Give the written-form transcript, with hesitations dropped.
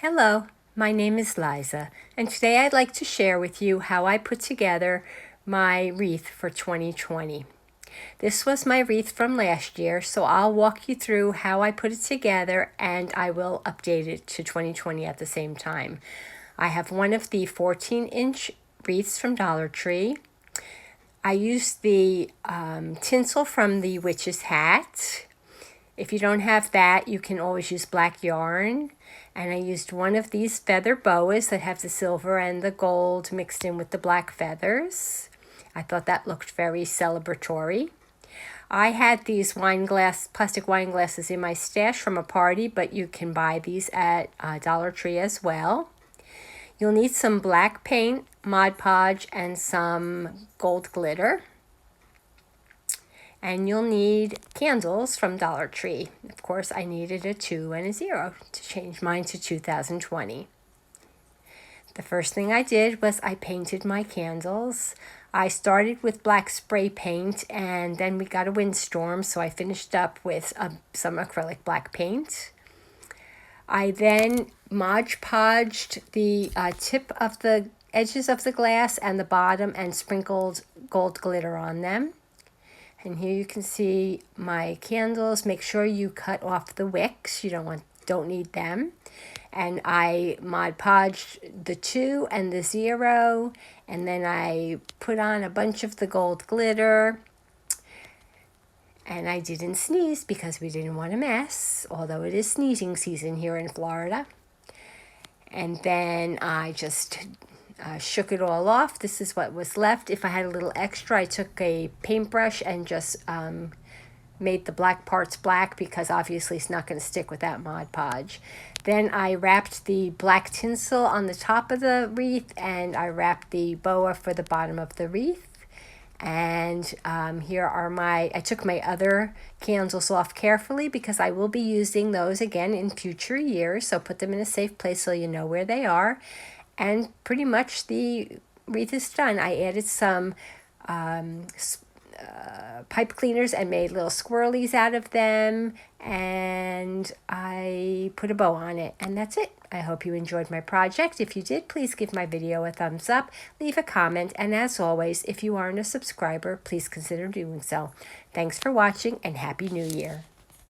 Hello, my name is Liza, and today I'd like to share with you how I put together my wreath for 2020. This was my wreath from last year, so I'll walk you through how I put it together and I will update it to 2020 at the same time. I have one of the 14-inch wreaths from DollarTree. I used the tinsel from the witch's hat. If you don't have that, you can always use black yarn. And I used one of these feather boas that have the silver and the gold mixed in with the black feathers. I thought that looked very celebratory. I had these plastic wine glasses in my stash from a party, but you can buy these at Dollar Tree as well. You'll need some black paint, Mod Podge, and some gold glitter. And you'll need candles from Dollar Tree. Of course, I needed a 2 and a 0 to change mine to 2020. The first thing I did was I painted my candles. I started with black spray paint, and then we got a windstorm, so I finished up with some acrylic black paint. I then Mod Podged the tip of the edges of the glass and the bottom and sprinkled gold glitter on them. And here you can see my candles. Make sure you cut off the wicks. You don't need them. And I Mod Podged the 2 and the 0. And then I put on a bunch of the gold glitter. And I didn't sneeze because we didn't want a mess, although it is sneezing season here in Florida. And then I just shook it all off. This is what was left. If I had a little extra, I took a paintbrush and just made the black parts black because obviously it's not going to stick with that Mod Podge. Then I wrapped the black tinsel on the top of the wreath, and I wrapped the boa for the bottom of the wreath. And here are I took my other candles off carefully because I will be using those again in future years. So put them in a safe place so you know where they are. And pretty much the wreath is done. I added some pipe cleaners and made little swirlies out of them. And I put a bow on it. And that's it. I hope you enjoyed my project. If you did, please give my video a thumbs up, leave a comment, and as always, if you aren't a subscriber, please consider doing so. Thanks for watching, and Happy New Year.